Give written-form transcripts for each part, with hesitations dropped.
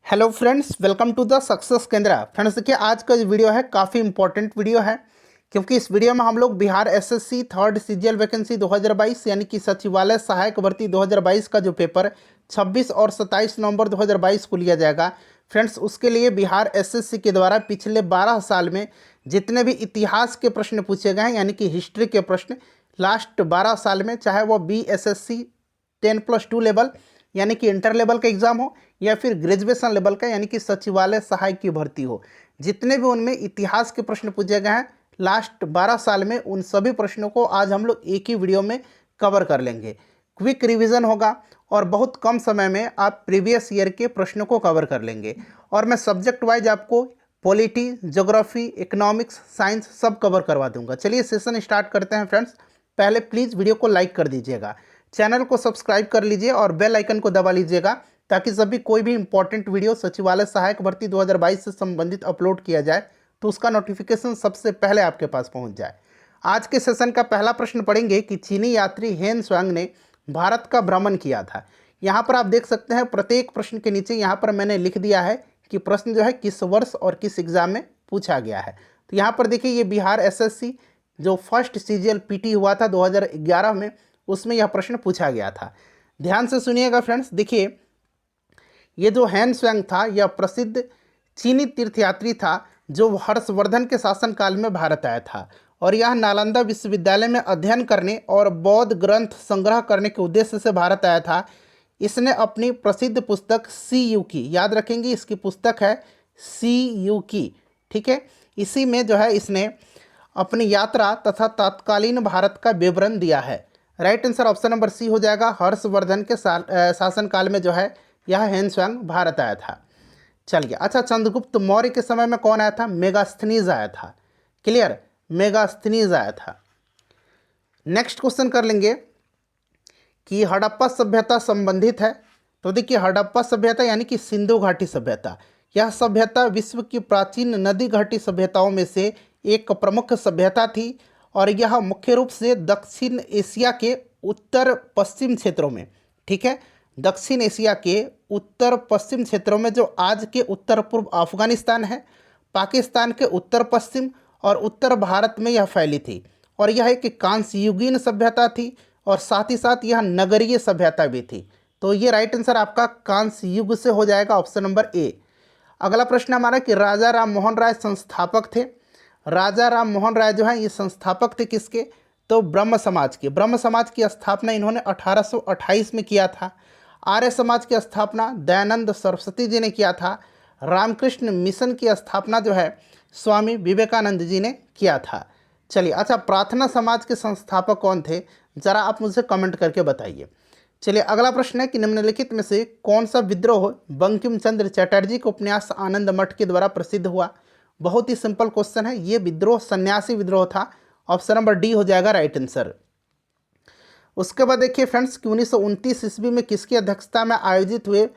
Hello friends, welcome to the success केंद्र। Friends देखिए, आज का जो वीडियो है काफ़ी इंपॉर्टेंट वीडियो है, क्योंकि इस वीडियो में हम लोग Bihar SSC third CGL vacancy 2022 यानी कि सचिवालय सहायक भर्ती 2022 का जो पेपर 26 और 27 नवंबर 2022 को लिया जाएगा। फ्रेंड्स, उसके लिए बिहार एसएससी के द्वारा पिछले 12 साल में जितने भी इतिहास के प्रश्न पूछे गए हैं, यानी कि हिस्ट्री के प्रश्न लास्ट 12 साल में, चाहे वो BSSC 10+2 लेवल यानी कि इंटर लेवल का एग्ज़ाम हो या फिर ग्रेजुएशन लेवल का यानी कि सचिवालय सहायक की भर्ती हो, जितने भी उनमें इतिहास के प्रश्न पूछे गए हैं लास्ट 12 साल में, उन सभी प्रश्नों को आज हम लोग एक ही वीडियो में कवर कर लेंगे। क्विक रिवीजन होगा और बहुत कम समय में आप प्रीवियस ईयर के प्रश्नों को कवर कर लेंगे। और मैं सब्जेक्ट वाइज आपको पॉलिटी, ज्योग्राफी, इकोनॉमिक्स, साइंस सब कवर करवा दूंगा। चलिए सेशन स्टार्ट करते हैं फ्रेंड्स। पहले प्लीज़ वीडियो को लाइक कर दीजिएगा, चैनल को सब्सक्राइब कर लीजिए और बेल आइकन को दबा लीजिएगा, ताकि जब भी कोई भी इंपॉर्टेंट वीडियो सचिवालय सहायक भर्ती 2022 से संबंधित अपलोड किया जाए तो उसका नोटिफिकेशन सबसे पहले आपके पास पहुंच जाए। आज के सेशन का पहला प्रश्न पढ़ेंगे कि चीनी यात्री हेन स्वांग ने भारत का भ्रमण किया था। यहाँ पर आप देख सकते हैं प्रत्येक प्रश्न के नीचे यहाँ पर मैंने लिख दिया है कि प्रश्न जो है किस वर्ष और किस एग्जाम में पूछा गया है। तो यहाँ पर देखिए, ये बिहार एसएससी जो फर्स्ट सीजीएल पीटी हुआ था 2011 में, उसमें यह प्रश्न पूछा गया था। ध्यान से सुनिएगा फ्रेंड्स। देखिए, ये जो हेन स्वांग था यह प्रसिद्ध चीनी तीर्थयात्री था जो हर्षवर्धन के शासनकाल में भारत आया था, और यह नालंदा विश्वविद्यालय में अध्ययन करने और बौद्ध ग्रंथ संग्रह करने के उद्देश्य से भारत आया था। इसने अपनी प्रसिद्ध पुस्तक सी यू की, याद रखेंगे इसकी पुस्तक है सी यू की, ठीक है। इसी में जो है इसने अपनी यात्रा तथा तत्कालीन भारत का विवरण दिया है। Right answer option number C हो जाएगा। हर्षवर्धन के शासनकाल में जो है यह हेन स्वांग भारत आया था। चलिए, अच्छा, चंद्रगुप्त मौर्य के समय में कौन आया था? मेगास्थनीज आया था। क्लियर, मेगास्थनीज आया था। नेक्स्ट क्वेश्चन कर लेंगे कि हड़प्पा सभ्यता संबंधित है। तो देखिए, हड़प्पा सभ्यता यानी कि सिंधु घाटी सभ्यता, यह सभ्यता विश्व की प्राचीन नदी घाटी सभ्यताओं में से एक प्रमुख सभ्यता थी, और यह मुख्य रूप से दक्षिण एशिया के उत्तर पश्चिम क्षेत्रों में, ठीक है, दक्षिण एशिया के उत्तर पश्चिम क्षेत्रों में, जो आज के उत्तर पूर्व अफगानिस्तान है, पाकिस्तान के उत्तर पश्चिम और उत्तर भारत में यह फैली थी। और यह एक कांस्य युगीन सभ्यता थी, और साथ ही साथ यह नगरीय सभ्यता भी थी। तो ये राइट आंसर आपका कांस्य युग से हो जाएगा, ऑप्शन नंबर ए। अगला प्रश्न हमारा कि राजा राम मोहन राय संस्थापक थे। राजा राम मोहन राय जो है ये संस्थापक थे किसके? तो ब्रह्म समाज के। ब्रह्म समाज की स्थापना इन्होंने 1828 में किया था। आर्य समाज की स्थापना दयानंद सरस्वती जी ने किया था। रामकृष्ण मिशन की स्थापना जो है स्वामी विवेकानंद जी ने किया था। चलिए, अच्छा, प्रार्थना समाज के संस्थापक कौन थे? ज़रा आप मुझे कमेंट करके बताइए। चलिए, अगला प्रश्न है कि निम्नलिखित में से कौन सा विद्रोह बंकिम चंद्र चटर्जी के उपन्यास आनंद मठ के द्वारा प्रसिद्ध हुआ? बहुत ही सिंपल क्वेश्चन है। ये विद्रोह सन्यासी विद्रोह था। ऑप्शन नंबर डी हो जाएगा राइट आंसर। उसके बाद देखिए फ्रेंड्स कि 1929 ईस्वी में किसकी अध्यक्षता में आयोजित हुए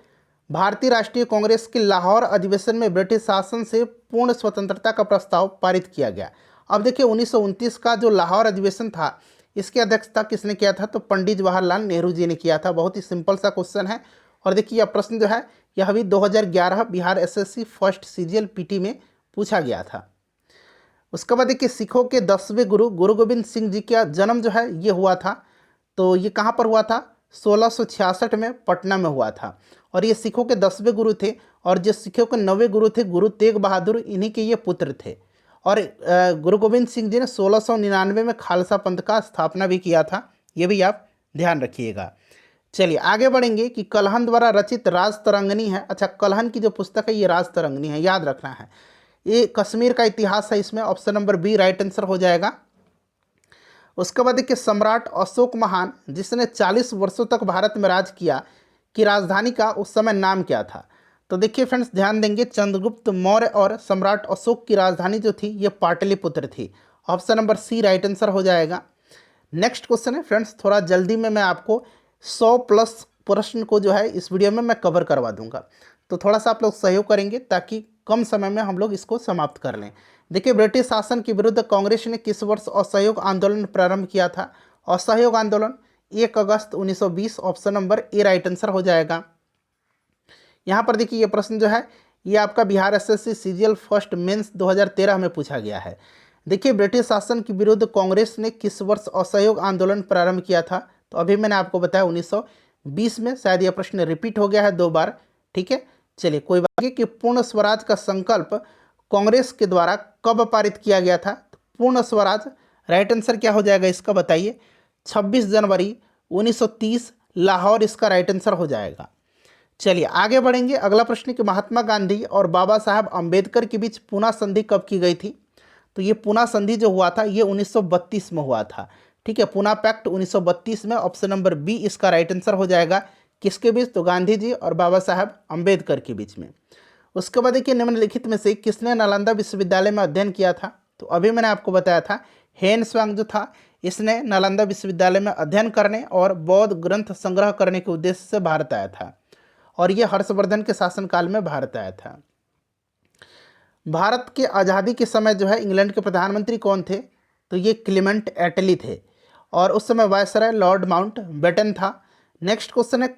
भारतीय राष्ट्रीय कांग्रेस के लाहौर अधिवेशन में ब्रिटिश शासन से पूर्ण स्वतंत्रता का प्रस्ताव पारित किया गया? अब देखिए, 1929 का जो लाहौर अधिवेशन था इसकी अध्यक्षता किसने किया था? तो पंडित जवाहरलाल नेहरू जी ने किया था। बहुत ही सिंपल सा क्वेश्चन है। और देखिए, यह प्रश्न जो है यह भी 2011 Bihar SSC first CGL PT में पूछा गया था। उसके बाद देखिए, सिखों के 10वें गुरु गुरु गोविंद सिंह जी का जन्म जो है ये हुआ था। तो ये कहाँ पर हुआ था? 1666 में पटना में हुआ था। और ये सिखों के 10वें गुरु थे, और जो सिखों के 9वें गुरु थे गुरु तेग बहादुर, इन्हीं के ये पुत्र थे। और गुरु गोविंद सिंह जी ने 1699 में खालसा पंथ का स्थापना भी किया था। ये भी आप ध्यान रखिएगा। चलिए आगे बढ़ेंगे कि कल्हन द्वारा रचित राज तरंगिणी है। अच्छा, कल्हन की जो पुस्तक है ये राज तरंगिणी है, याद रखना है। ये कश्मीर का इतिहास है, इसमें option number B right answer हो जाएगा। उसके बाद देखिए, सम्राट अशोक महान जिसने 40 वर्षों तक भारत में राज किया, की राजधानी का उस समय नाम क्या था? तो देखिए फ्रेंड्स, ध्यान देंगे, चंद्रगुप्त मौर्य और सम्राट अशोक की राजधानी जो थी ये पाटलिपुत्र थी। Option number C right answer हो जाएगा। नेक्स्ट क्वेश्चन है फ्रेंड्स, थोड़ा जल्दी में मैं आपको 100+ प्रश्न को जो है इस वीडियो में मैं कवर करवा दूंगा, तो थोड़ा सा आप लोग सहयोग करेंगे ताकि कम समय में हम लोग इसको समाप्त कर लें। देखिए, ब्रिटिश शासन के विरुद्ध कांग्रेस ने किस वर्ष असहयोग आंदोलन प्रारंभ किया था? असहयोग आंदोलन 1 अगस्त 1920, option number A right answer हो जाएगा। यहाँ पर देखिए ये प्रश्न जो है ये आपका Bihar SSC CGL first mains 2013 में पूछा गया है। देखिए ब्रिटिश शासन के विरुद्ध कांग्रेस ने किस वर्ष असहयोग आंदोलन प्रारंभ किया था? तो अभी मैंने आपको बताया 1920 में। शायद यह प्रश्न रिपीट हो गया है 2 बार, ठीक है। चलिए कोई बात नहीं। कि पूर्ण स्वराज का संकल्प कांग्रेस के द्वारा कब पारित किया गया था? तो पूर्ण स्वराज राइट आंसर क्या हो जाएगा इसका बताइए? 26 जनवरी 1930 लाहौर इसका राइट आंसर हो जाएगा। चलिए आगे बढ़ेंगे। अगला प्रश्न कि महात्मा गांधी और बाबा साहब अम्बेडकर के बीच पूना संधि कब की गई थी? तो ये पूना संधि जो हुआ था ये 1932 में हुआ था, ठीक है। पूना पैक्ट 1932 में। ऑप्शन नंबर बी इसका राइट आंसर हो जाएगा। किसके बीच? तो गांधी जी और बाबा साहब अम्बेडकर के बीच में। उसके बाद देखिए निम्नलिखित में से किसने नालंदा विश्वविद्यालय में अध्ययन किया था? तो अभी मैंने आपको बताया था हेन स्वांग जो था इसने नालंदा विश्वविद्यालय में अध्ययन करने और बौद्ध ग्रंथ संग्रह करने के उद्देश्य से भारत आया था, और यह हर्षवर्धन के शासनकाल में भारत आया था। भारत के आज़ादी के समय जो है इंग्लैंड के प्रधानमंत्री कौन थे? तो ये क्लेमेंट एटली थे, और उस समय वायसराय लॉर्ड माउंट बेटन था। नेक्स्ट क्वेश्चन है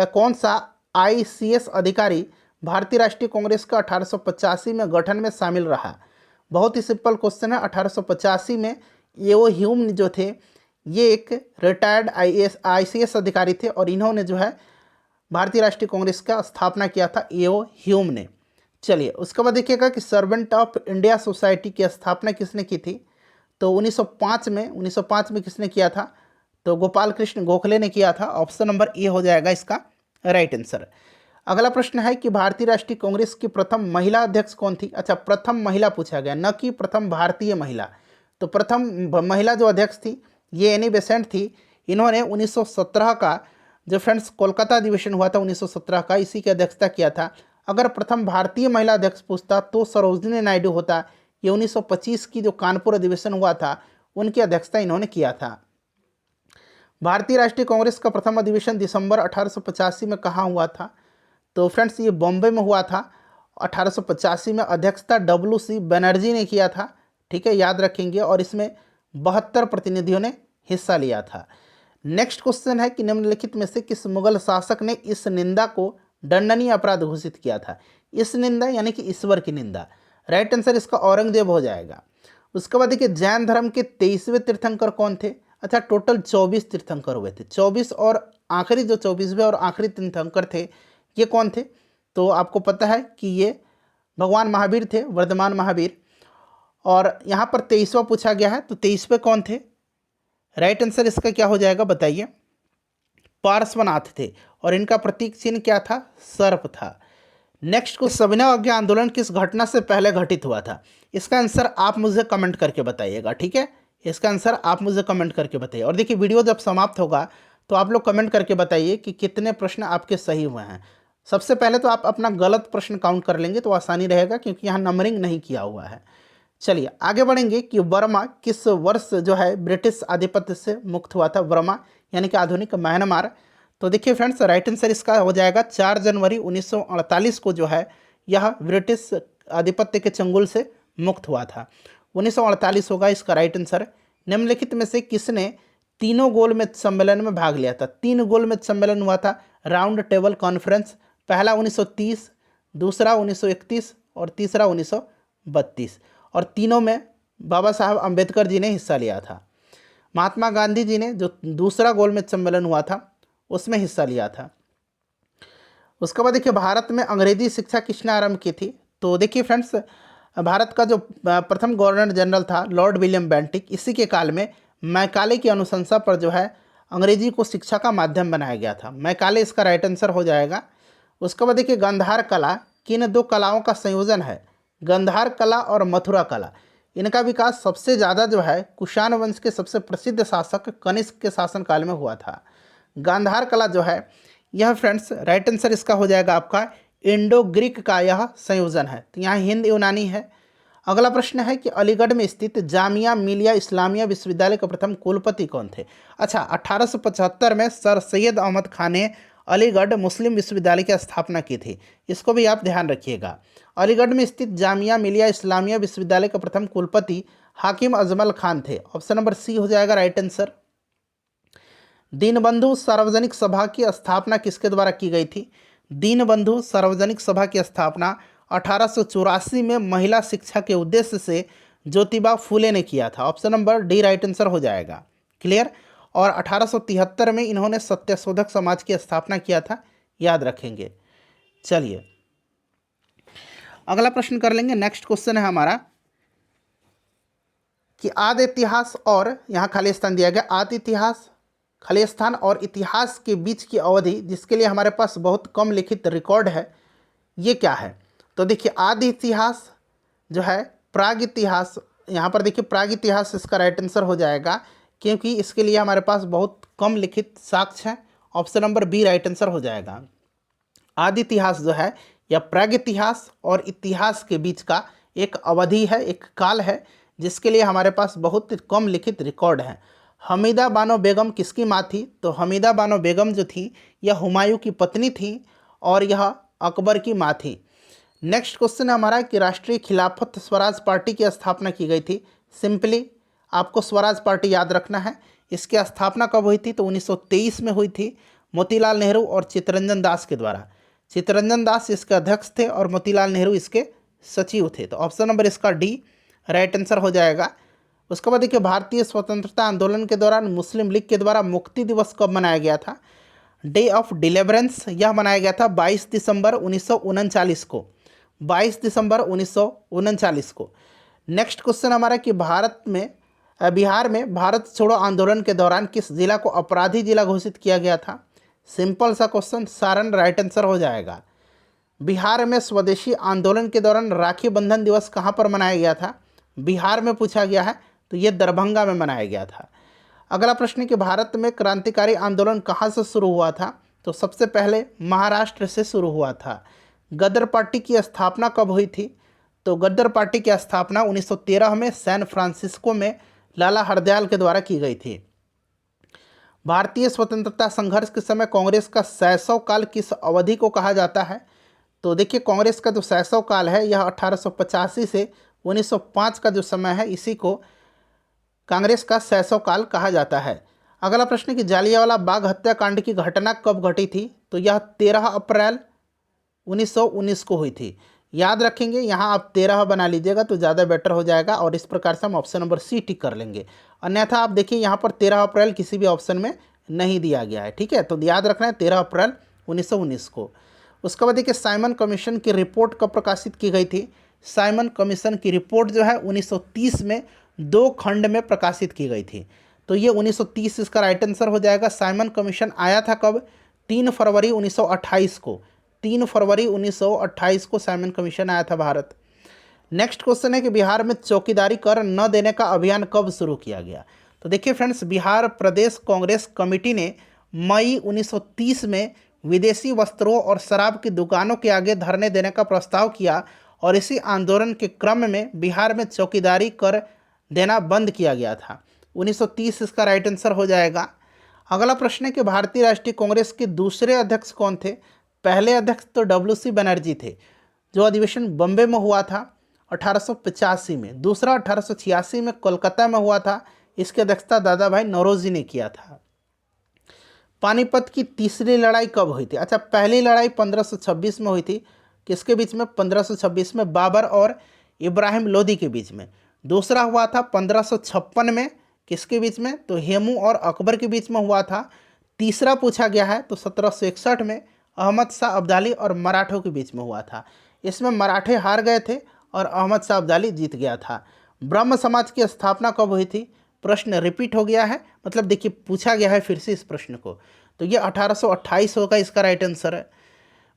कौन सा आईसीएस अधिकारी भारतीय राष्ट्रीय कांग्रेस का 1885 में गठन में शामिल रहा? बहुत ही सिंपल क्वेश्चन है। 1885 में एओ ह्यूम जो थे ये एक रिटायर्ड आईसीएस अधिकारी थे, और इन्होंने जो है भारतीय राष्ट्रीय कांग्रेस का स्थापना किया था एओ ह्यूम ने। चलिए उसके बाद देखिएगा कि सर्वेंट ऑफ इंडिया सोसाइटी की स्थापना किसने की थी? तो 1905 में किसने किया था? तो गोपाल कृष्ण गोखले ने किया था। ऑप्शन नंबर ए हो जाएगा इसका राइट आंसर। अगला प्रश्न है कि भारतीय राष्ट्रीय कांग्रेस की प्रथम महिला अध्यक्ष कौन थी? अच्छा, प्रथम महिला पूछा गया, न कि प्रथम भारतीय महिला। तो प्रथम महिला जो अध्यक्ष थी ये एनी बेसेंट थी। इन्होंने 1917 का जो फ्रेंड्स कोलकाता अधिवेशन हुआ था 1917 का, इसी की अध्यक्षता किया था। अगर प्रथम भारतीय महिला अध्यक्ष पूछता तो सरोजिनी नायडू होता। ये 1925 की जो कानपुर अधिवेशन हुआ था उनकी अध्यक्षता इन्होंने किया था। भारतीय राष्ट्रीय कांग्रेस का प्रथम अधिवेशन दिसंबर 1885 में कहाँ हुआ था? तो फ्रेंड्स ये बॉम्बे में हुआ था 1885 में। अध्यक्षता WC बनर्जी ने किया था, ठीक है, याद रखेंगे। और इसमें 72 प्रतिनिधियों ने हिस्सा लिया था। नेक्स्ट क्वेश्चन है कि निम्नलिखित में से किस मुगल शासक ने इस निंदा को दंडनीय अपराध घोषित किया था? इस निंदा यानी कि ईश्वर की निंदा। राइट आंसर इसका औरंगजेब हो जाएगा। उसके बाद देखिए जैन धर्म के 23वें तीर्थंकर कौन थे? अच्छा, टोटल 24 तीर्थंकर हुए थे। 24 और आखिरी जो 24वें और आखिरी तीर्थंकर थे ये कौन थे? तो आपको पता है कि ये भगवान महावीर थे, वर्धमान महावीर। और यहाँ पर 23वां पूछा गया है, तो 23वें कौन थे? राइट आंसर इसका क्या हो जाएगा बताइए? पार्श्वनाथ थे, और इनका प्रतीक चिन्ह क्या था? सर्प था। नेक्स्ट को सविनय अवज्ञा आंदोलन किस घटना से पहले घटित हुआ था? इसका आंसर आप मुझे कमेंट करके बताइएगा, ठीक है। इसका आंसर आप मुझे कमेंट करके बताइए। और देखिए वीडियो जब समाप्त होगा तो आप लोग कमेंट करके बताइए कि कितने प्रश्न आपके सही हुए हैं। सबसे पहले तो आप अपना गलत प्रश्न काउंट कर लेंगे तो आसानी रहेगा, क्योंकि यहाँ नंबरिंग नहीं किया हुआ है। चलिए आगे बढ़ेंगे कि बर्मा किस वर्ष जो है ब्रिटिश आधिपत्य से मुक्त हुआ था? बर्मा यानी कि आधुनिक म्यांमार। तो देखिए फ्रेंड्स राइट आंसर इसका हो जाएगा 4 जनवरी 1948 को जो है यह ब्रिटिश आधिपत्य के चंगुल से मुक्त हुआ था। 1948 होगा इसका राइट आंसर। निम्नलिखित में से किसने तीनों गोलमेज सम्मेलन में भाग लिया था? 3 गोलमेज सम्मेलन हुआ था, राउंड टेबल कॉन्फ्रेंस। पहला 1930, दूसरा 1931 और तीसरा 1932। और तीनों में बाबा साहब अम्बेडकर जी ने हिस्सा लिया था। महात्मा गांधी जी ने जो दूसरा गोलमेज सम्मेलन हुआ था उसमें हिस्सा लिया था। उसके बाद देखिए भारत में अंग्रेजी शिक्षा किसने आरंभ की थी? तो देखिए फ्रेंड्स भारत का जो प्रथम गवर्नर जनरल था लॉर्ड विलियम बेंटिक, इसी के काल में मैकाले की अनुशंसा पर जो है अंग्रेजी को शिक्षा का माध्यम बनाया गया था। मैकाले इसका राइट आंसर हो जाएगा। उसके बाद देखिए गांधार कला किन 2 कलाओं का संयोजन है? गांधार कला और मथुरा कला। इनका विकास सबसे ज़्यादा जो है कुषाण वंश के सबसे प्रसिद्ध शासक कनिष्क के शासनकाल में हुआ था। गांधार कला जो है यह फ्रेंड्स राइट आंसर इसका हो जाएगा आपका इंडो ग्रीक का यह संयोजन है। तो यहाँ हिंद यूनानी है। अगला प्रश्न है कि अलीगढ़ में स्थित जामिया मिलिया इस्लामिया विश्वविद्यालय के प्रथम कुलपति कौन थे? अच्छा, 1875 में सर सैयद अहमद खान ने अलीगढ़ मुस्लिम विश्वविद्यालय की स्थापना की थी। इसको भी आप ध्यान रखिएगा। अलीगढ़ में स्थित जामिया मिलिया इस्लामिया विश्वविद्यालय के प्रथम कुलपति हाकिम अजमल खान थे। ऑप्शन नंबर सी हो जाएगा राइट आंसर। दीनबंधु सार्वजनिक सभा की स्थापना किसके द्वारा की गई थी? दीनबंधु सार्वजनिक सभा की स्थापना 1884 में महिला शिक्षा के उद्देश्य से ज्योतिबा फूले ने किया था। Option number D right answer हो जाएगा। क्लियर। और 1873 में इन्होंने सत्यशोधक समाज की स्थापना किया था, याद रखेंगे। चलिए अगला प्रश्न कर लेंगे। नेक्स्ट क्वेश्चन है हमारा कि आदि इतिहास और, यहाँ खाली स्थान दिया गया, आदि इतिहास, खाली स्थान और इतिहास के बीच की अवधि जिसके लिए हमारे पास बहुत कम लिखित रिकॉर्ड है, ये क्या है? तो देखिए आदि इतिहास जो है प्राग इतिहास, यहाँ पर देखिए प्राग इतिहास इसका राइट आंसर हो जाएगा, क्योंकि इसके लिए हमारे पास बहुत कम लिखित साक्ष्य हैं। Option number B right answer हो जाएगा। आदि इतिहास जो है या प्राग इतिहास और इतिहास के बीच का एक अवधि है, एक काल है, जिसके लिए हमारे पास बहुत कम लिखित रिकॉर्ड है। हमीदा बानो बेगम किसकी माँ थी? तो हमीदा बानो बेगम जो थी यह हुमायूं की पत्नी थी और यह अकबर की माँ थी। नेक्स्ट क्वेश्चन है हमारा कि राष्ट्रीय खिलाफत स्वराज पार्टी की स्थापना की गई थी। सिंपली आपको स्वराज पार्टी याद रखना है। इसकी स्थापना कब हुई थी? तो 1923 में हुई थी, मोतीलाल नेहरू और चित्तरंजन दास के द्वारा। चित्तरंजन दास इसके अध्यक्ष थे और मोतीलाल नेहरू इसके सचिव थे। तो ऑप्शन नंबर इसका डी राइट आंसर हो जाएगा। उसके बाद देखिए भारतीय स्वतंत्रता आंदोलन के दौरान मुस्लिम लीग के द्वारा मुक्ति दिवस कब मनाया गया था? डे ऑफ डिलीवरेंस यह मनाया गया था 22 दिसंबर 1939 को, 22 दिसंबर 1939 को। नेक्स्ट क्वेश्चन हमारा कि बिहार में भारत छोड़ो आंदोलन के दौरान किस जिला को अपराधी जिला घोषित किया गया था? सिंपल सा क्वेश्चन, सारण राइट आंसर हो जाएगा। बिहार में स्वदेशी आंदोलन के दौरान राखी बंधन दिवस कहाँ पर मनाया गया था? बिहार में पूछा गया है, तो ये दरभंगा में मनाया गया था। अगला प्रश्न कि भारत में क्रांतिकारी आंदोलन कहाँ से शुरू हुआ था? तो सबसे पहले महाराष्ट्र से शुरू हुआ था। गदर पार्टी की स्थापना कब हुई थी? तो गदर पार्टी की स्थापना 1913 में सैन फ्रांसिस्को में लाला हरदयाल के द्वारा की गई थी। भारतीय स्वतंत्रता संघर्ष के समय कांग्रेस का शैशव काल किस अवधि को कहा जाता है? तो देखिए कांग्रेस का जो शैशव काल है यह 1885 से 1905 का जो समय है, इसी को कांग्रेस का शैशव काल कहा जाता है। अगला प्रश्न कि जालियांवाला बाग हत्याकांड की घटना कब घटी थी? तो यह 13 अप्रैल 1919 को हुई थी। याद रखेंगे, यहाँ आप 13 बना लीजिएगा तो ज़्यादा बेटर हो जाएगा और इस प्रकार से हम ऑप्शन नंबर सी टिक कर लेंगे। अन्यथा आप देखिए यहाँ पर 13 अप्रैल किसी भी ऑप्शन में नहीं दिया गया है, ठीक है। तो याद रखना है 13 अप्रैल 1919 को। उसके बाद देखिए साइमन कमीशन की रिपोर्ट कब प्रकाशित की गई थी? साइमन कमीशन की रिपोर्ट जो है 1930 में 2 खंड में प्रकाशित की गई थी। तो ये 1930 इसका राइट आंसर हो जाएगा। साइमन कमीशन आया था कब? 3 फरवरी 1928 को, 3 फरवरी 1928 को साइमन कमीशन आया था भारत। नेक्स्ट क्वेश्चन है कि बिहार में चौकीदारी कर न देने का अभियान कब शुरू किया गया? तो देखिए फ्रेंड्स, बिहार प्रदेश कांग्रेस कमेटी ने मई 1930 में विदेशी वस्त्रों और शराब की दुकानों के आगे धरने देने का प्रस्ताव किया और इसी आंदोलन के क्रम में बिहार में चौकीदारी कर देना बंद किया गया था। 1930 इसका राइट आंसर हो जाएगा। अगला प्रश्न है कि भारतीय राष्ट्रीय कांग्रेस के दूसरे अध्यक्ष कौन थे? पहले अध्यक्ष तो WC बनर्जी थे, जो अधिवेशन बम्बे में हुआ था 1885 में। दूसरा 1886 में कोलकाता में हुआ था, इसकी अध्यक्षता दादा भाई नौरोजी ने किया था। पानीपत की तीसरी लड़ाई कब हुई थी? अच्छा, पहली लड़ाई 1526 में हुई थी। किसके बीच में? 1526 में बाबर और इब्राहिम लोदी के बीच में। दूसरा हुआ था 1556 में, किसके बीच में? तो हेमू और अकबर के बीच में हुआ था। तीसरा पूछा गया है तो 1761 में अहमद शाह अब्दाली और मराठों के बीच में हुआ था। इसमें मराठे हार गए थे और अहमद शाह अब्दाली जीत गया था। ब्रह्म समाज की स्थापना कब हुई थी? प्रश्न रिपीट हो गया है, मतलब देखिए पूछा गया है फिर से इस प्रश्न को, तो ये 1828 होगा, इसका राइट आंसर है।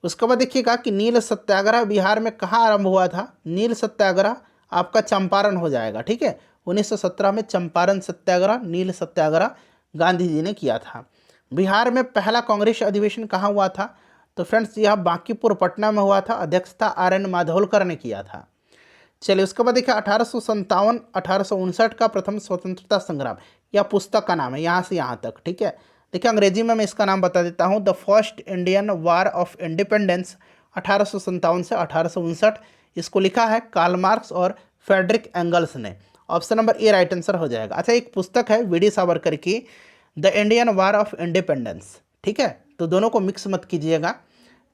उसके बाद देखिएगा कि नील सत्याग्रह बिहार में कहाँ आरंभ हुआ था? नील सत्याग्रह आपका चंपारण हो जाएगा, ठीक है। 1917 में चंपारण सत्याग्रह, नील सत्याग्रह गांधी जी ने किया था। बिहार में पहला कांग्रेस अधिवेशन कहाँ हुआ था? तो फ्रेंड्स यह बांकीपुर पटना में हुआ था, अध्यक्षता RN माधोलकर ने किया था। चलिए उसके बाद देखिए 1857-1859 का प्रथम स्वतंत्रता संग्राम, यह पुस्तक का नाम है, यहाँ से यहाँ तक, ठीक है। देखिए अंग्रेजी में मैं इसका नाम बता देता हूँ, the first Indian war of independence 1857 से 1859। इसको लिखा है कार्ल मार्क्स और फ्रेडरिक एंगल्स ने। Option number A right answer हो जाएगा। अच्छा, एक पुस्तक है वीडी सावरकर की, the Indian war of independence, ठीक है, तो दोनों को मिक्स मत कीजिएगा।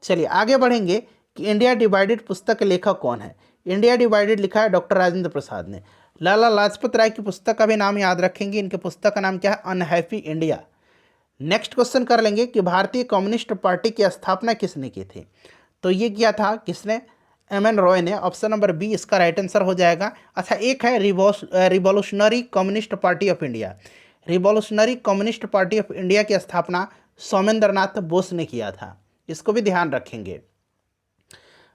चलिए आगे बढ़ेंगे कि इंडिया डिवाइडेड पुस्तक के लेखक कौन है। इंडिया डिवाइडेड लिखा है डॉक्टर राजेंद्र प्रसाद ने। लाला लाजपत राय की पुस्तक का भी नाम याद रखेंगे, इनके पुस्तक का नाम क्या है, अनहैप्पी इंडिया। नेक्स्ट क्वेश्चन कर लेंगे कि भारतीय कम्युनिस्ट पार्टी की स्थापना किसने की थी। तो ये किया था किसने, एम.एन. रॉय ने। ऑप्शन नंबर बी इसका राइट आंसर हो जाएगा। अच्छा, एक है revolutionary communist party of India. Revolutionary communist party of India की स्थापना सोमेंद्रनाथ बोस ने किया था, इसको भी ध्यान रखेंगे।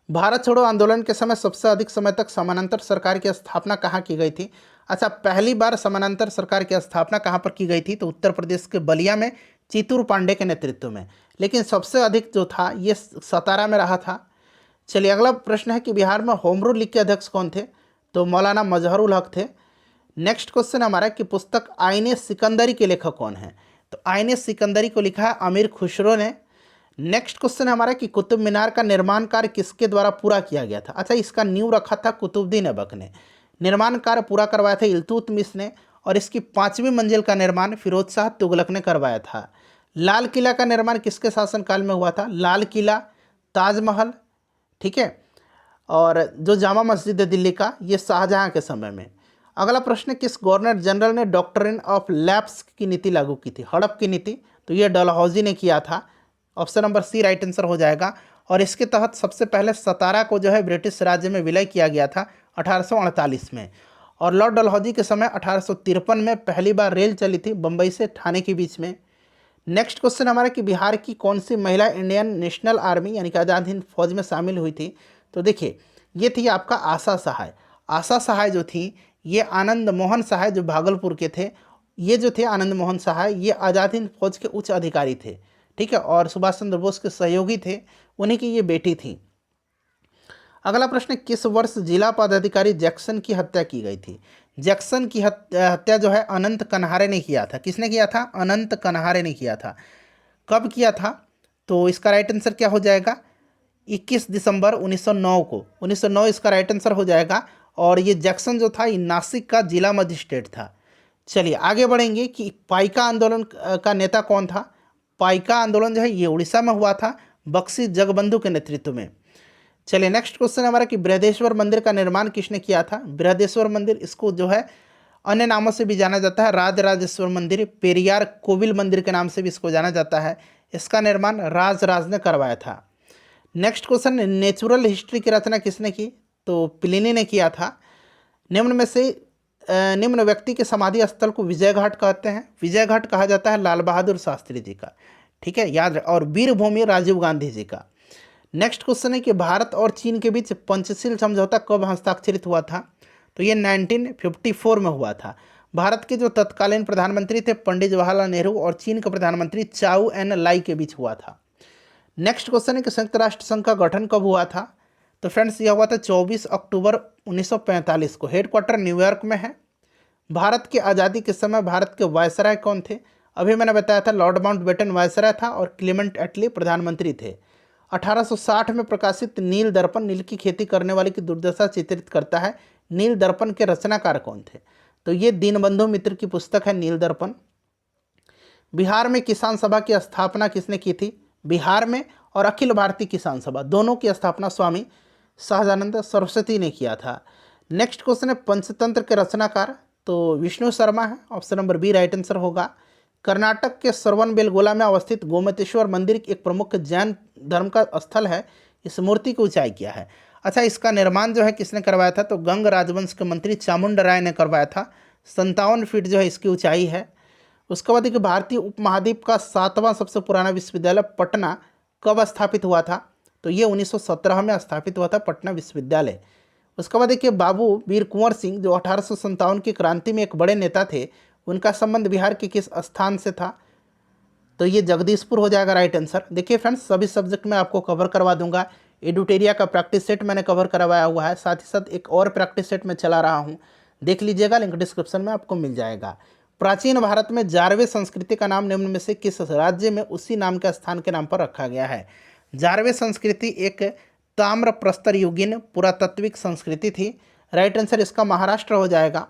भारत छोड़ो आंदोलन के समय सबसे अधिक समय तक समानांतर सरकार की स्थापना कहाँ की गई थी। अच्छा, पहली बार समानांतर सरकार की स्थापना कहाँ पर की गई थी, तो उत्तर प्रदेश के बलिया में चित्तूर पांडे के नेतृत्व में। लेकिन सबसे अधिक जो था ये सतारा में रहा था। चलिए अगला प्रश्न है कि बिहार में होम रूल लीग के अध्यक्ष कौन थे, तो मौलाना मजहरुल हक थे। नेक्स्ट क्वेश्चन हमारा कि पुस्तक आईने सिकंदरी के लेखक कौन है, तो आईने सिकंदरी को लिखा है अमीर खुसरो ने। नेक्स्ट क्वेश्चन है हमारा कि कुतुब मीनार का निर्माण कार्य किसके द्वारा पूरा किया गया था। अच्छा, इसका नींव रखा था कुतुबुद्दीन ऐबक ने। निर्माण कार्य पूरा करवाया था इल्तुतमिश ने, और इसकी 5वीं मंजिल का निर्माण फिरोज शाह तुगलक ने करवाया था। लाल किला का निर्माण किसके शासनकाल में हुआ था, लाल किला, ताजमहल, ठीक है, और जो जामा मस्जिद है दिल्ली का, ये शाहजहां के समय में। अगला प्रश्न, किस गवर्नर जनरल ने डॉक्ट्रिन ऑफ लैप्स की नीति लागू की थी, हड़प की नीति, तो ये डलहौजी ने किया था। Option number C right answer हो जाएगा। और इसके तहत सबसे पहले सतारा को जो है ब्रिटिश राज्य में विलय किया गया था 1848 में। और लॉर्ड डलहौजी के समय 1853 में पहली बार रेल चली थी बम्बई से ठाणे के बीच में। नेक्स्ट क्वेश्चन हमारा कि बिहार की कौन सी महिला इंडियन नेशनल आर्मी यानी कि आज़ाद हिंद फौज में शामिल हुई थी, तो देखिए ये थी आपका आशा सहाय। आशा सहाय जो थी ये आनंद मोहन सहाय जो भागलपुर के थे, ये जो थे आनंद मोहन सहाय, ये आज़ाद हिंद फौज के उच्च अधिकारी थे, ठीक है, और सुभाष चंद्र बोस के सहयोगी थे, उन्हीं की ये बेटी थी। अगला प्रश्न, किस वर्ष जिला पदाधिकारी जैक्सन की हत्या की गई थी। जैक्सन की हत्या जो है अनंत कन्हारे ने किया था। किसने किया था, अनंत कन्हारे ने किया था। कब किया था, तो इसका राइट आंसर क्या हो जाएगा, 21 दिसंबर 1909 को, 1909 इसका राइट आंसर हो जाएगा। और ये जैक्सन जो था ये नासिक का जिला मजिस्ट्रेट था। चलिए आगे बढ़ेंगे कि पाइका आंदोलन का नेता कौन था। पाइका आंदोलन जो है ये उड़ीसा में हुआ था बख्शी जगबंधु के नेतृत्व में। चलिए नेक्स्ट क्वेश्चन हमारा कि बृहदेश्वर मंदिर का निर्माण किसने किया था। बृहदेश्वर मंदिर, इसको जो है अन्य नामों से भी जाना जाता है, राजराजेश्वर मंदिर, पेरियार कोविल मंदिर के नाम से भी इसको जाना जाता है। इसका निर्माण राज ने करवाया था। नेक्स्ट क्वेश्चन, नेचुरल हिस्ट्री की रचना किसने की, तो प्लिनी ने किया था। निम्न में से निम्न व्यक्ति के समाधि स्थल को विजय घाट कहते हैं। विजय घाट कहा जाता है लाल बहादुर शास्त्री जी का, ठीक है, याद, और वीरभूमि राजीव गांधी जी का। नेक्स्ट क्वेश्चन है कि भारत और चीन के बीच पंचशील समझौता कब हस्ताक्षरित हुआ था, तो ये 1954 में हुआ था। भारत के जो तत्कालीन प्रधानमंत्री थे पंडित जवाहरलाल नेहरू और चीन के प्रधानमंत्री चाउ एन लाई के बीच हुआ था। नेक्स्ट क्वेश्चन है कि संयुक्त राष्ट्र संघ का गठन कब हुआ था, तो फ्रेंड्स यह हुआ था 24 अक्टूबर 1945 को। हेडक्वार्टर न्यूयॉर्क में है। भारत की आज़ादी के समय भारत के वायसराय कौन थे, अभी मैंने बताया था लॉर्ड माउंटबेटन वायसराय था और क्लेमेंट एटली प्रधानमंत्री थे। 1860 में प्रकाशित नील दर्पण नील की खेती करने वाले की दुर्दशा चित्रित करता है। नील दर्पण के रचनाकार कौन थे, तो ये दीनबंधु मित्र की पुस्तक है नील दर्पण। बिहार में किसान सभा की स्थापना किसने की थी, बिहार में और अखिल भारतीय किसान सभा दोनों की स्थापना स्वामी सहजानंद सरस्वती ने किया था। नेक्स्ट क्वेश्चन है पंचतंत्र के रचनाकार, तो विष्णु शर्मा है। Option number B right answer होगा। कर्नाटक के श्रवणबेलगोला में अवस्थित गोमतेश्वर मंदिर एक प्रमुख जैन धर्म का स्थल है। इस मूर्ति की ऊंचाई क्या है। अच्छा, इसका निर्माण जो है किसने करवाया था, तो गंग राजवंश के मंत्री चामुंड राय ने करवाया था। 57 फीट जो है इसकी ऊंचाई है। उसके बाद देखिए भारतीय उपमहाद्वीप का 7वां सबसे पुराना विश्वविद्यालय पटना कब स्थापित हुआ था, तो ये 1917 में स्थापित हुआ था पटना विश्वविद्यालय। उसके बाद देखिए बाबू वीर कुंवर सिंह जो 1857 की क्रांति में एक बड़े नेता थे, उनका संबंध बिहार के किस स्थान से था, तो ये जगदीशपुर हो जाएगा राइट आंसर। देखिए फ्रेंड्स सभी सब्जेक्ट में आपको कवर करवा दूंगा। एडुटेरिया का प्रैक्टिस सेट मैंने कवर करवाया हुआ है, साथ ही साथ एक और प्रैक्टिस सेट में चला रहा हूँ, देख लीजिएगा, लिंक डिस्क्रिप्शन में आपको मिल जाएगा। प्राचीन भारत में जारवे संस्कृति का नाम निम्न में से किस राज्य में उसी नाम के स्थान के नाम पर रखा गया है। जारवे संस्कृति एक ताम्र प्रस्तर युगीन पुरातात्विक संस्कृति थी। राइट आंसर इसका महाराष्ट्र हो जाएगा।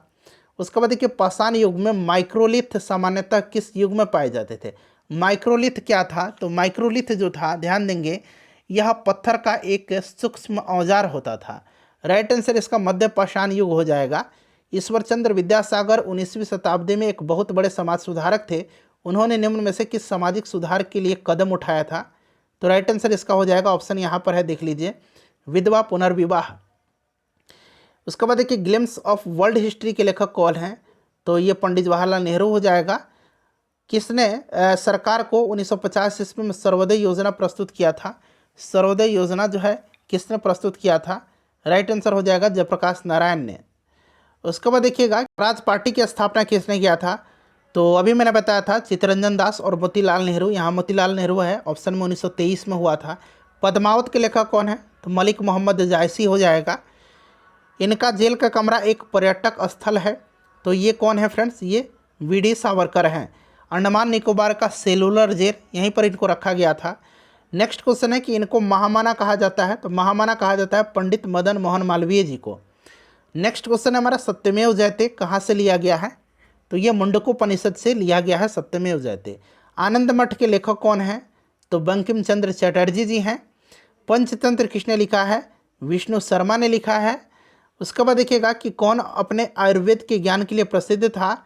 उसके बाद देखिए पाषाण युग में माइक्रोलिथ सामान्यतः किस युग में पाए जाते थे। माइक्रोलिथ क्या था, तो माइक्रोलिथ जो था ध्यान देंगे यह पत्थर का एक सूक्ष्म औजार होता था। राइट आंसर इसका मध्य पाषाण युग हो जाएगा। ईश्वर चंद्र विद्यासागर 19वीं शताब्दी में एक बहुत बड़े समाज सुधारक थे। उन्होंने निम्न में से किस सामाजिक सुधार के लिए कदम उठाया था? तो राइट आंसर इसका हो जाएगा ऑप्शन यहाँ पर है, देख लीजिए, विधवा पुनर्विवाह। उसके बाद देखिए ग्लिम्स ऑफ वर्ल्ड हिस्ट्री के लेखक कौन हैं? तो ये पंडित जवाहरलाल नेहरू हो जाएगा। किसने सरकार को 1950 ईस्वी में सर्वोदय योजना प्रस्तुत किया था? सर्वोदय योजना जो है किसने प्रस्तुत किया था? राइट आंसर हो जाएगा जयप्रकाश नारायण ने। उसके बाद देखिएगा स्वराज पार्टी की स्थापना किसने किया था? तो अभी मैंने बताया था चित्तरंजन दास और मोतीलाल नेहरू। यहाँ मोतीलाल नेहरू है, ऑप्शन में 1923 में हुआ था। पद्मावत के लेखक कौन है? तो मलिक मोहम्मद जायसी हो जाएगा। इनका जेल का कमरा एक पर्यटक स्थल है, तो ये कौन है फ्रेंड्स? ये वीडी सावरकर हैं। अंडमान निकोबार का सेलुलर जेल, यहीं पर इनको रखा गया था। नेक्स्ट क्वेश्चन है कि इनको महामाना कहा जाता है, तो महामाना कहा जाता है पंडित मदन मोहन मालवीय जी को। नेक्स्ट क्वेश्चन है हमारा सत्यमेव जयते कहाँ से लिया गया है? तो ये मुंडकोपनिषद से लिया गया है सत्यमेव जयते। आनंद मठ के लेखक कौन हैं? तो बंकिम चंद्र चटर्जी जी हैं। पंचतंत्र किसने लिखा है? विष्णु शर्मा ने लिखा है। उसके बाद देखिएगा कि कौन अपने आयुर्वेद के ज्ञान के लिए प्रसिद्ध था?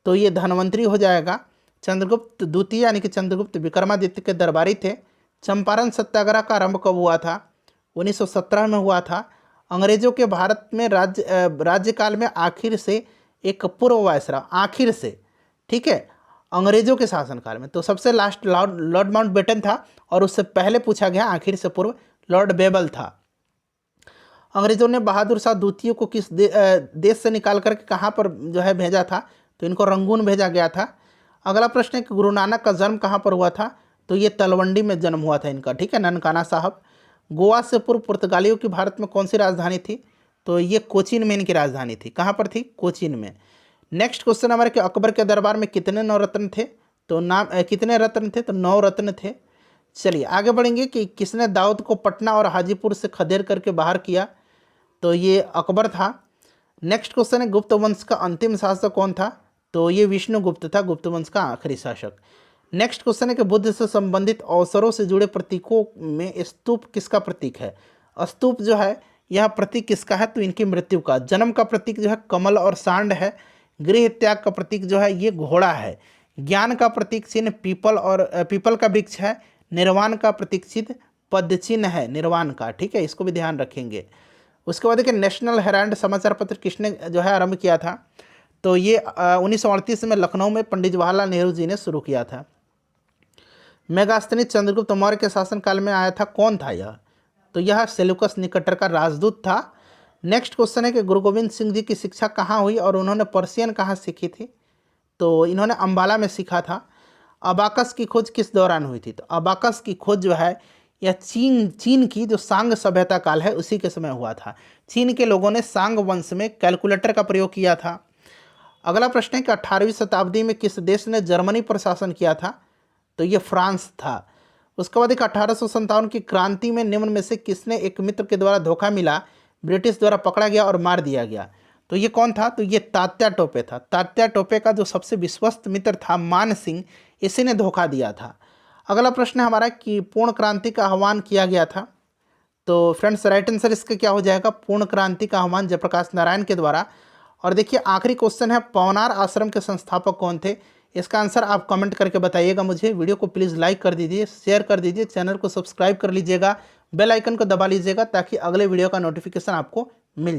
तो ये धन्वंतरी हो जाएगा। चंद्रगुप्त द्वितीय यानी कि चंद्रगुप्त विक्रमादित्य के दरबारी थे। चंपारण सत्याग्रह का आरंभ कब हुआ था? 1917 में हुआ था। अंग्रेजों के भारत में राज्यकाल में आखिर से एक पूर्व वायसराय, आखिर से, ठीक है, अंग्रेजों के शासनकाल में तो सबसे लास्ट लॉर्ड माउंटबेटन था, और उससे पहले पूछा गया आखिर से पूर्व लॉर्ड बेबल था। अंग्रेजों ने बहादुर शाह द्वितीय को किस देश से निकाल करके कहाँ पर जो है भेजा था? तो इनको रंगून भेजा गया था। अगला प्रश्न है कि गुरु नानक का जन्म कहाँ पर हुआ था? तो ये तलवंडी में जन्म हुआ था इनका, ठीक है, ननकाना साहब। गोवा से पूर्व पुर्तगालियों की भारत में कौन सी राजधानी थी? तो ये कोचीन में इनकी राजधानी थी। कहाँ पर थी? कोचीन में। नेक्स्ट क्वेश्चन हमारे कि अकबर के दरबार में कितने नवरत्न थे? तो कितने रत्न थे? तो 9 रत्न थे। चलिए आगे बढ़ेंगे कि किसने दाऊद को पटना और हाजीपुर से खदेड़ करके बाहर किया? तो ये अकबर था। नेक्स्ट क्वेश्चन है गुप्त वंश का अंतिम शासक कौन था? तो ये विष्णुगुप्त था, गुप्त वंश का आखिरी शासक। नेक्स्ट क्वेश्चन है कि बुद्ध से संबंधित अवसरों से जुड़े प्रतीकों में स्तूप किसका प्रतीक है? स्तूप जो है यह प्रतीक किसका है? तो इनकी मृत्यु का। जन्म का प्रतीक जो है कमल और सांड है। गृह त्याग का प्रतीक जो है ये घोड़ा है। ज्ञान का प्रतीक चिन्ह पीपल का वृक्ष है। निर्वाण का प्रतीक चिन्ह पद चिन्ह है, निर्वाण का, ठीक है, इसको भी ध्यान रखेंगे। उसके बाद देखिए नेशनल हेराल्ड समाचार पत्र किसने जो है आरंभ किया था? तो ये 1938 में लखनऊ में पंडित जवाहरलाल नेहरू जी ने शुरू किया था। मेगास्थनीज चंद्रगुप्त मौर्य के शासनकाल में आया था, कौन था यह? तो यह सेल्यूकस निकटर का राजदूत था। नेक्स्ट क्वेश्चन है कि गुरु गोविंद सिंह जी की शिक्षा कहाँ हुई और उन्होंने पर्शियन कहाँ सीखी थी? तो इन्होंने अम्बाला में सीखा था। अबाकस की खोज किस दौरान हुई थी? तो अबाकस की खोज जो है यह चीन की जो सांग सभ्यता काल है उसी के समय हुआ था। चीन के लोगों ने सांग वंश में कैलकुलेटर का प्रयोग किया था। अगला प्रश्न है कि 18वीं शताब्दी में किस देश ने जर्मनी पर शासन किया था? तो ये फ्रांस था। उसके बाद एक 1857 की क्रांति में निम्न में से किसने एक मित्र के द्वारा धोखा मिला, ब्रिटिश द्वारा पकड़ा गया और मार दिया गया? तो ये कौन था? तो ये तात्या टोपे था। तात्या टोपे का जो सबसे विश्वस्त मित्र था मान सिंह, इसी ने धोखा दिया था। अगला प्रश्न है हमारा कि पूर्ण क्रांति का आह्वान किया गया था। तो फ्रेंड्स राइट आंसर इसका क्या हो जाएगा? पूर्ण क्रांति का आह्वान जयप्रकाश नारायण के द्वारा। और देखिए आखिरी क्वेश्चन है पवनार आश्रम के संस्थापक कौन थे? इसका आंसर आप कमेंट करके बताइएगा मुझे। वीडियो को प्लीज़ लाइक कर दीजिए, शेयर कर दीजिए, चैनल को सब्सक्राइब कर लीजिएगा, बेल आइकन को दबा लीजिएगा ताकि अगले वीडियो का नोटिफिकेशन आपको मिल जाए।